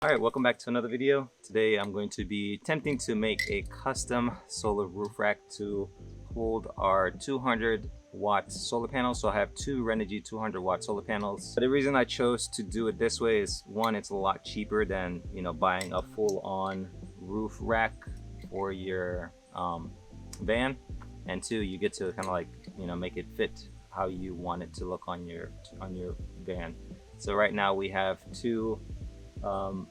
Alright, welcome back to another video. Today I'm going to be attempting to make a custom solar roof rack to hold our 200-watt solar panels. So I have two Renogy 200-watt solar panels. But the reason I chose to do it this way is, one, it's a lot cheaper than buying a full-on roof rack for your van, and two, you get to kind of like make it fit how you want it to look on your van. So right now we have two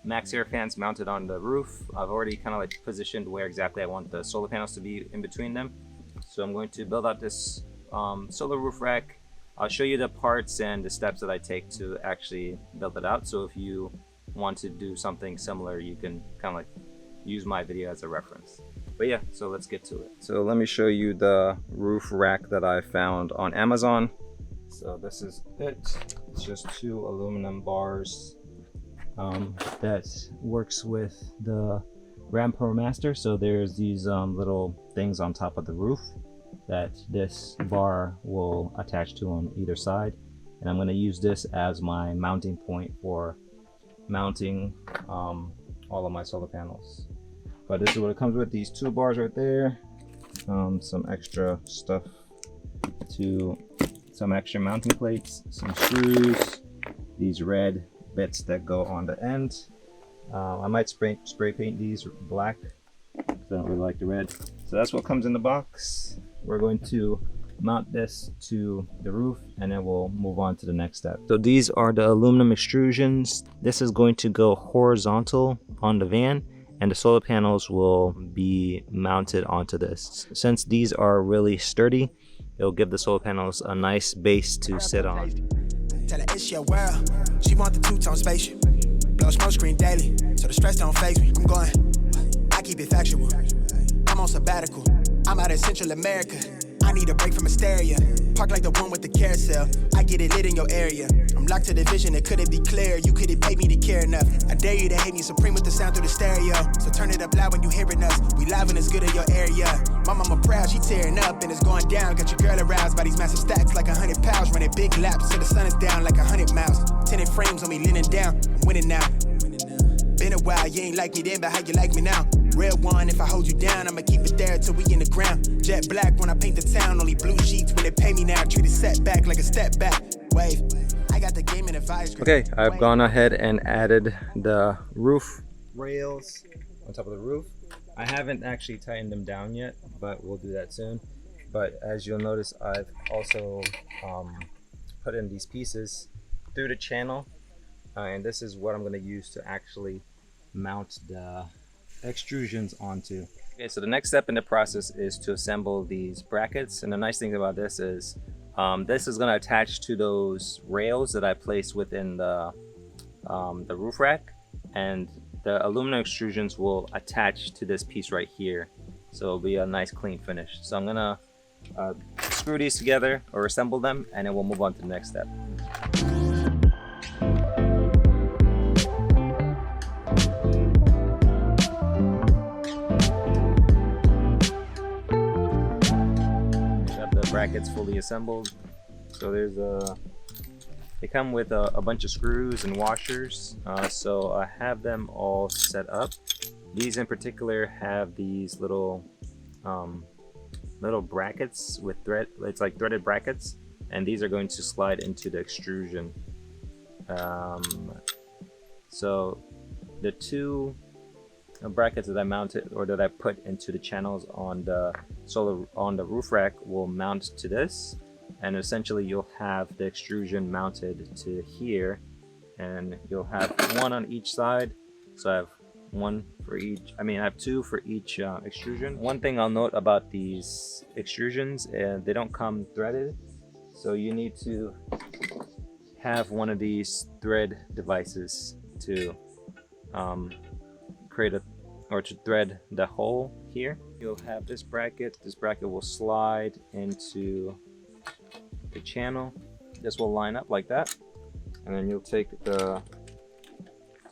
max air fans mounted on the roof. I've already kind of like positioned where exactly I want the solar panels to be in between them. So I'm going to build out this solar roof rack. I'll show you the parts and the steps that I take to actually build it out. So if you want to do something similar, you can kind of like use my video as a reference. But yeah, so let's get to it. So let me show you the roof rack that I found on Amazon. So this is it. It's just two aluminum bars that works with the Ram Promaster. So there's these little things on top of the roof that this bar will attach to on either side, and I'm going to use this as my mounting point for mounting all of my solar panels. But this is what it comes with: these two bars right there, some extra stuff, some extra mounting plates, some screws, these red bits that go on the end. I might spray paint these black because I don't really like the red. So that's what comes in the box. We're going to mount this to the roof and then we'll move on to the next step. So these are the aluminum extrusions. This is going to go horizontal on the van, and the solar panels will be mounted onto this. Since these are really sturdy, it'll give the solar panels a nice base to sit on. Tell her it's your world. She want the two-tone spaceship. Blow smoke screen daily, so the stress don't faze me. I'm going, I keep it factual. I'm on sabbatical. I'm out in Central America. I need a break from hysteria. Park like the one with the carousel. I get it lit in your area. I'm locked to the vision, it couldn't be clear. You couldn't pay me to care enough. I dare you to hate me supreme with the sound through the stereo. So turn it up loud when you hearing us. We live and it's good in your area. My mama proud, she tearing up and it's going down. Got your girl aroused by these massive stacks like 100 pounds. Running big laps till the sun is down like 100 miles. Tinted frames on me leaning down. I'm winning now. Been a while, you ain't like me then, but how you like me now? Real one, if I hold you down, I'ma keep it there till we in the ground. Jet black when I paint the town, only blue sheets when they pay me now. Treat it setback like a step back. Wave, I got the game in advisory. Okay, I've gone ahead and added the roof rails on top of the roof. I haven't actually tightened them down yet, but we'll do that soon. But as you'll notice, I've also put in these pieces through the channel, and this is what I'm going to use to actually mount the extrusions onto. Okay, so the next step in the process is to assemble these brackets, and the nice thing about this is this is going to attach to those rails that I placed within the roof rack, and the aluminum extrusions will attach to this piece right here, so it'll be a nice clean finish. So I'm gonna screw these together or assemble them, and then we'll move on to the next step. Brackets fully assembled. So there's they come with a bunch of screws and washers, so I have them all set up. These in particular have these little brackets with thread. It's like threaded brackets, and these are going to slide into the extrusion. So the two brackets that I mounted, or that I put into the channels on the roof rack, will mount to this, and essentially you'll have the extrusion mounted to here, and you'll have one on each side. So I have one for each, I have two for each extrusion. One thing I'll note about these extrusions, they don't come threaded, so you need to have one of these thread devices to to thread the hole here. You'll have this bracket will slide into the channel. This will line up like that, and then you'll take the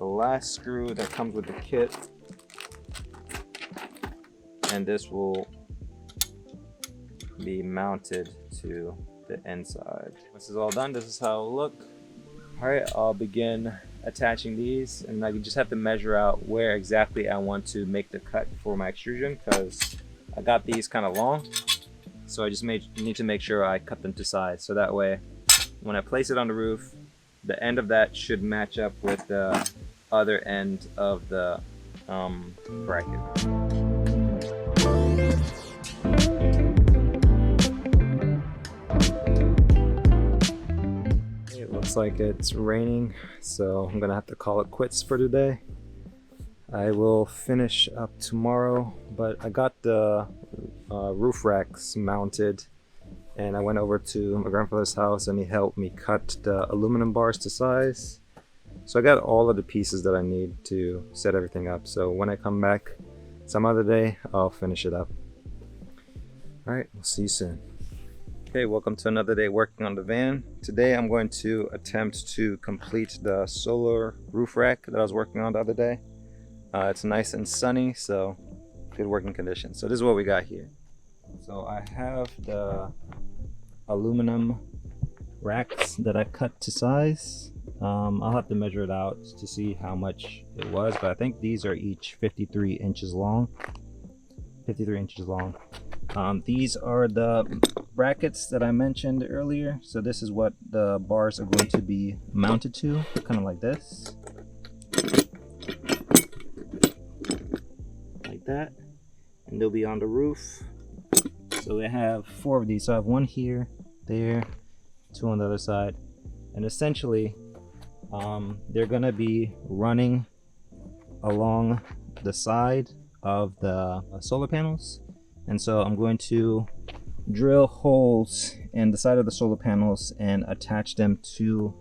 last screw that comes with the kit, and this will be mounted to the inside. This is all done. This is how it'll look. All right, I'll begin attaching these, and I just have to measure out where exactly I want to make the cut for my extrusion, because I got these kind of long, so I just need to make sure I cut them to size, so that way when I place it on the roof, the end of that should match up with the other end of the bracket. It looks like it's raining, so I'm gonna have to call it quits for today. I will finish up tomorrow, but I got the roof racks mounted, and I went over to my grandfather's house and he helped me cut the aluminum bars to size. So I got all of the pieces that I need to set everything up. So when I come back some other day, I'll finish it up. All right, we'll see you soon. Okay, welcome to another day working on the van. Today I'm going to attempt to complete the solar roof rack that I was working on the other day. It's nice and sunny, so good working conditions. So this is what we got here. So I have the aluminum racks that I cut to size. I'll have to measure it out to see how much it was, but I think these are each 53 inches long. 53 inches long. These are the brackets that I mentioned earlier. So this is what the bars are going to be mounted to, kind of like this. Like that. And they'll be on the roof. So we have 4 of these. So I have one here, there, 2 on the other side. And essentially, they're gonna be running along the side of the solar panels. And so I'm going to drill holes in the side of the solar panels and attach them to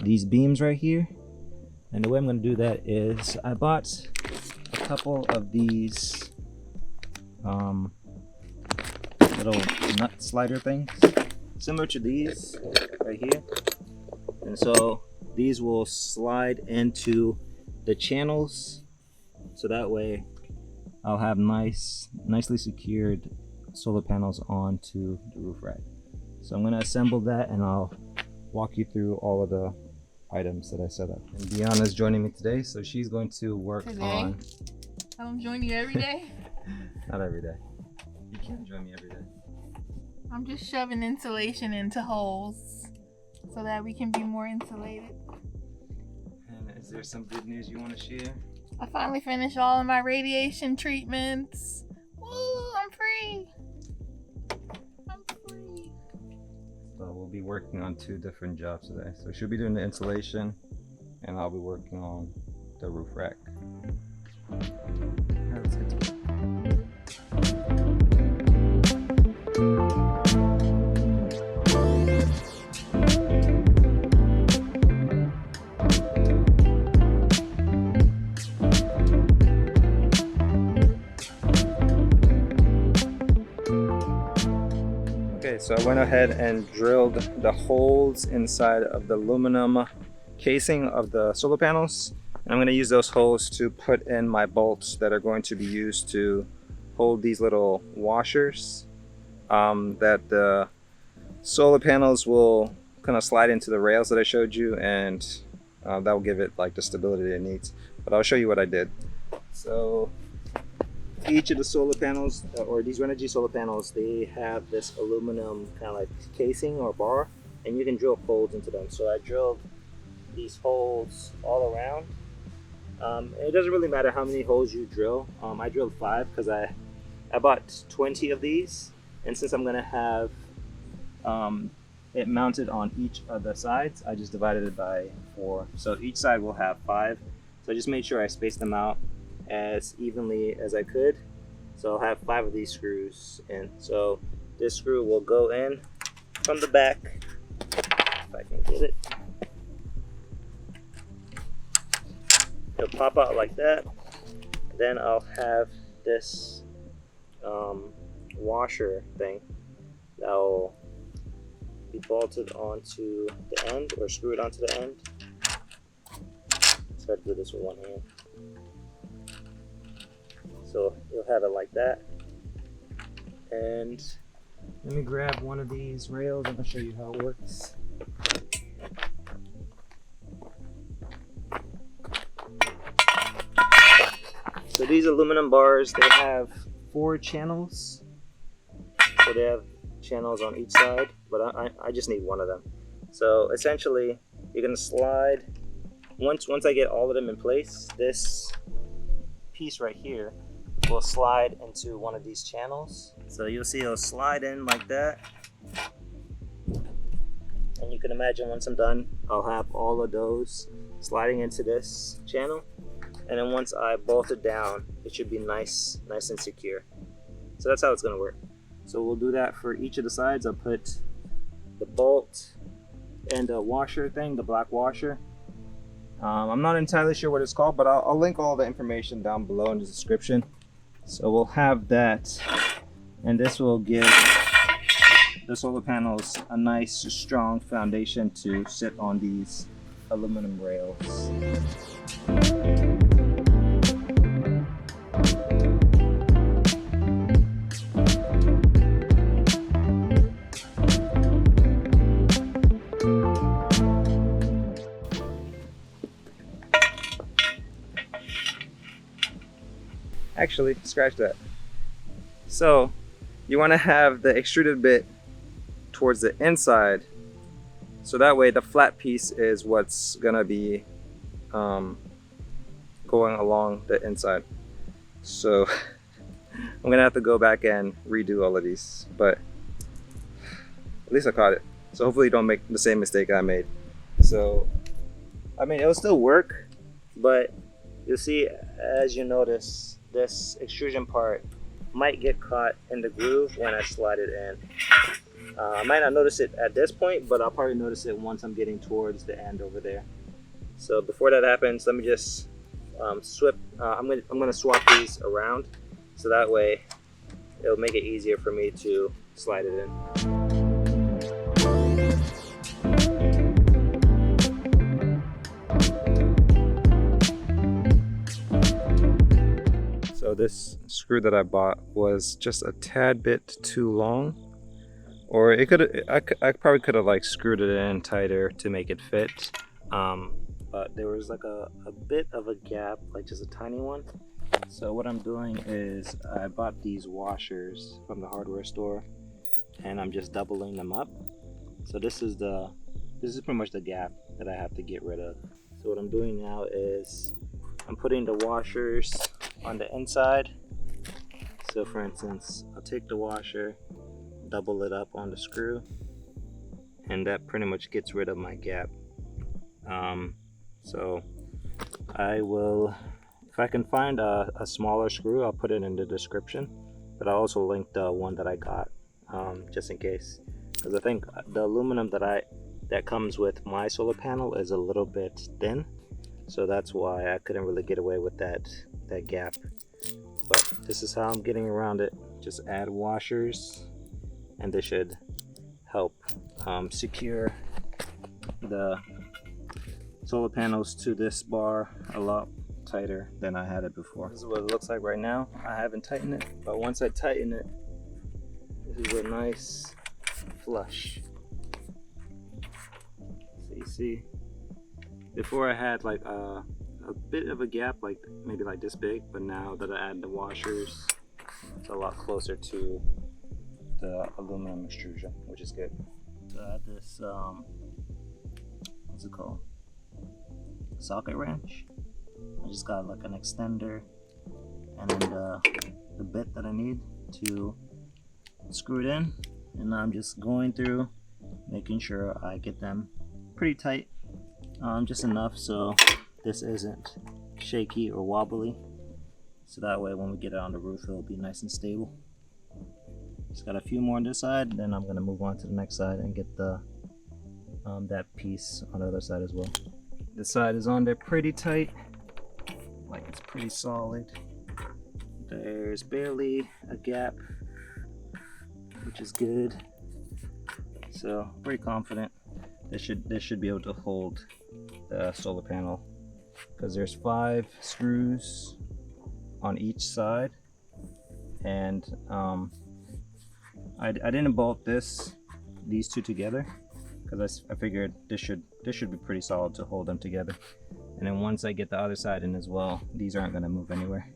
these beams right here. And the way I'm going to do that is I bought a couple of these little nut slider things, similar to these right here. And so these will slide into the channels, so that way I'll have nicely secured solar panels onto the roof rack. So I'm going to assemble that and I'll walk you through all of the items that I set up. And Dyonna's joining me today, so she's going to work on... I don't join you every day? Not every day. You can't join me every day. I'm just shoving insulation into holes so that we can be more insulated. And is there some good news you want to share? I finally finished all of my radiation treatments. Woo, I'm free. I'm free. So we'll be working on 2 different jobs today. So she'll be doing the insulation and I'll be working on the roof rack. Alright, let's get to it. So I went ahead and drilled the holes inside of the aluminum casing of the solar panels. And I'm going to use those holes to put in my bolts that are going to be used to hold these little washers that the solar panels will kind of slide into the rails that I showed you, and that will give it like the stability it needs. But I'll show you what I did. So each of the solar panels, or these Renogy solar panels, they have this aluminum kind of like casing or bar, and you can drill holes into them. So I drilled these holes all around. It doesn't really matter how many holes you drill. I drilled 5 because I bought 20 of these, and since I'm gonna have it mounted on each of the sides, I just divided it by 4. So each side will have 5. So I just made sure I spaced them out as evenly as I could. So I'll have 5 of these screws in. So this screw will go in from the back, if I can get it. It'll pop out like that. Then I'll have this washer thing that will be bolted onto the end, or screwed onto the end. Let's try to do this with one hand. So you'll have it like that. And let me grab one of these rails and I'll show you how it works. So these aluminum bars, they have 4 channels. So they have channels on each side, but I just need one of them. So essentially, you're gonna slide, once I get all of them in place, this piece right here will slide into one of these channels. So you'll see it'll slide in like that. And you can imagine once I'm done, I'll have all of those sliding into this channel. And then once I bolt it down, it should be nice and secure. So that's how it's gonna work. So we'll do that for each of the sides. I'll put the bolt and the washer thing, the black washer. I'm not entirely sure what it's called, but I'll link all the information down below in the description. So we'll have that, and this will give the solar panels a nice strong foundation to sit on these aluminum rails. Actually, scratch that. So you want to have the extruded bit towards the inside, so that way the flat piece is what's gonna be going along the inside. So I'm gonna have to go back and redo all of these, but at least I caught it. So hopefully you don't make the same mistake I made. So I mean, it'll still work, but you'll see, as you notice, this extrusion part might get caught in the groove when I slide it in. I might not notice it at this point, but I'll probably notice it once I'm getting towards the end over there. So before that happens, let me just I'm gonna swap these around, so that way it'll make it easier for me to slide it in. So this screw that I bought was just a tad bit too long, or I probably could have like screwed it in tighter to make it fit, but there was like a bit of a gap, like just a tiny one. So what I'm doing is I bought these washers from the hardware store, and I'm just doubling them up. So this is pretty much the gap that I have to get rid of. So what I'm doing now is I'm putting the washers on the inside. So for instance, I'll take the washer, double it up on the screw, and that pretty much gets rid of my gap. So I will, if I can find a smaller screw, I'll put it in the description, but I'll also link the one that I got, just in case, because I think the aluminum that comes with my solar panel is a little bit thin, so that's why I couldn't really get away with that gap. But this is how I'm getting around it. Just add washers, and this should help secure the solar panels to this bar a lot tighter than I had it before. This is what it looks like right now. I haven't tightened it, but once I tighten it, this is a nice flush. So you see, before I had like a bit of a gap, like maybe like this big, but now that I add the washers, it's a lot closer to the aluminum extrusion, which is good. So I had this what's it called, socket wrench. I just got like an extender and then the bit that I need to screw it in, and I'm just going through making sure I get them pretty tight, just enough so this isn't shaky or wobbly, so that way when we get it on the roof it'll be nice and stable. Just got a few more on this side, then I'm going to move on to the next side and get the that piece on the other side as well. This side is on there pretty tight, like it's pretty solid. There's barely a gap, which is good. So pretty confident this should be able to hold the solar panel, because there's 5 screws on each side, and I didn't bolt these two together because I figured this should be pretty solid to hold them together. And then once I get the other side in as well, these aren't going to move anywhere.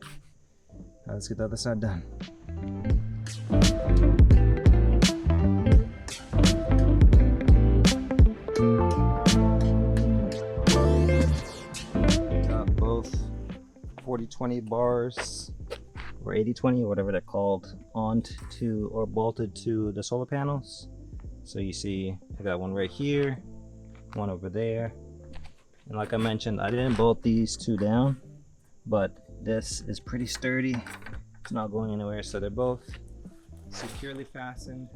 Let's get the other side done. Got both 40-20 bars or 80-20 or whatever they're called onto or bolted to the solar panels. So you see I got one right here, one over there, and like I mentioned, I didn't bolt these two down, but this is pretty sturdy. It's not going anywhere, so they're both securely fastened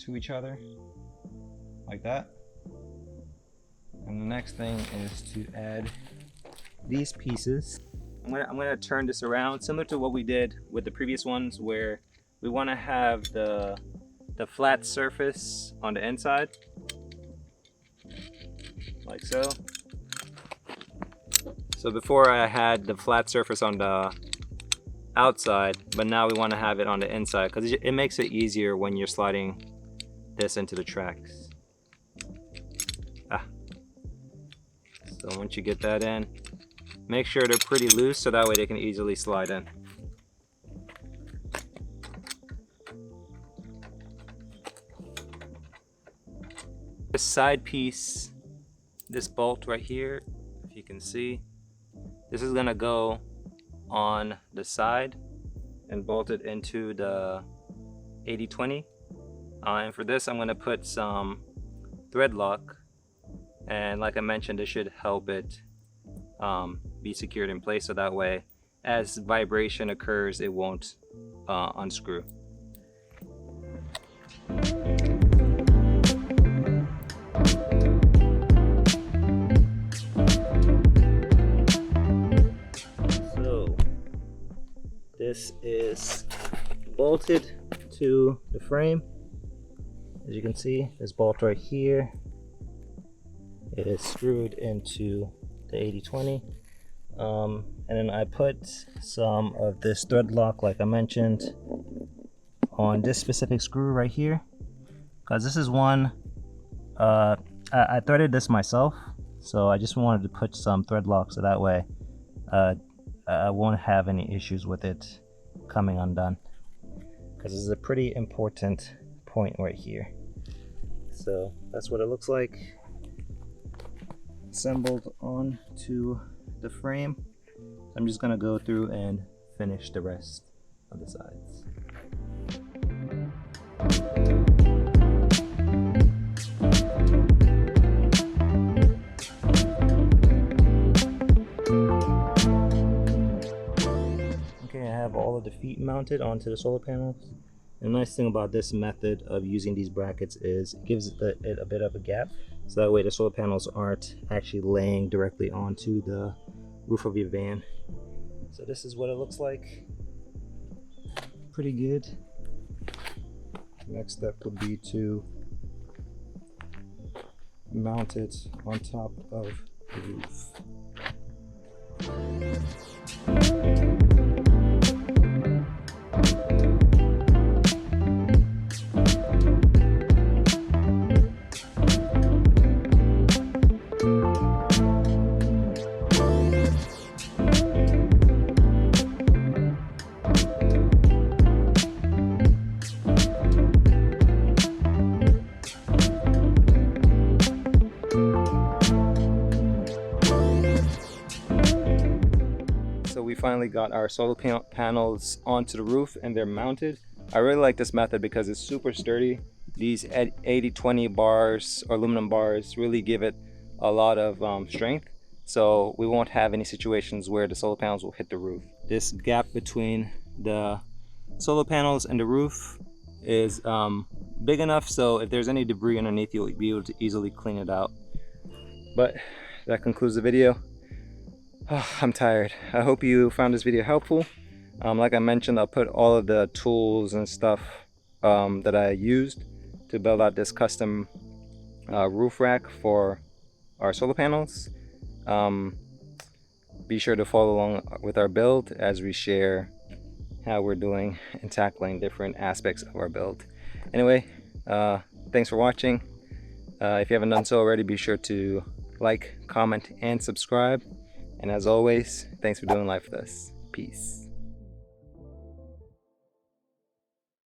to each other like that. And the next thing is to add these pieces. I'm gonna turn this around, similar to what we did with the previous ones, where we want to have the flat surface on the inside, like so. So before I had the flat surface on the outside, but now we want to have it on the inside because it makes it easier when you're sliding this into the tracks. So once you get that in, make sure they're pretty loose so that way they can easily slide in. This side piece, this bolt right here, if you can see, this is gonna go on the side and bolt it into the 80-20. And for this, I'm gonna put some thread lock, and like I mentioned, this should help it be secured in place, so that way as vibration occurs it won't unscrew. So this is bolted to the frame. As you can see, this bolt right here, it is screwed into the 80-20. And then I put some of this thread lock, like I mentioned, on this specific screw right here, because this is one I threaded this myself, so I just wanted to put some thread lock so that way I won't have any issues with it coming undone, because this is a pretty important point right here. So that's what it looks like assembled onto the frame. I'm just gonna go through and finish the rest of the sides. Okay, I have all of the feet mounted onto the solar panels. The nice thing about this method of using these brackets is it gives it a bit of a gap, so that way the solar panels aren't actually laying directly onto the roof of your van. So this is what it looks like. Pretty good. Next step would be to mount it on top of the roof. So we finally got our solar panels onto the roof and they're mounted. I really like this method because it's super sturdy. These 80-20 bars or aluminum bars really give it a lot of strength, so we won't have any situations where the solar panels will hit the roof. This gap between the solar panels and the roof is big enough so if there's any debris underneath, you'll be able to easily clean it out. But that concludes the video. Oh, I'm tired. I hope you found this video helpful. Like I mentioned, I'll put all of the tools and stuff that I used to build out this custom roof rack for our solar panels. Be sure to follow along with our build as we share how we're doing and tackling different aspects of our build. Anyway, thanks for watching. If you haven't done so already, be sure to like, comment, and subscribe. And as always, thanks for doing life with us. Peace.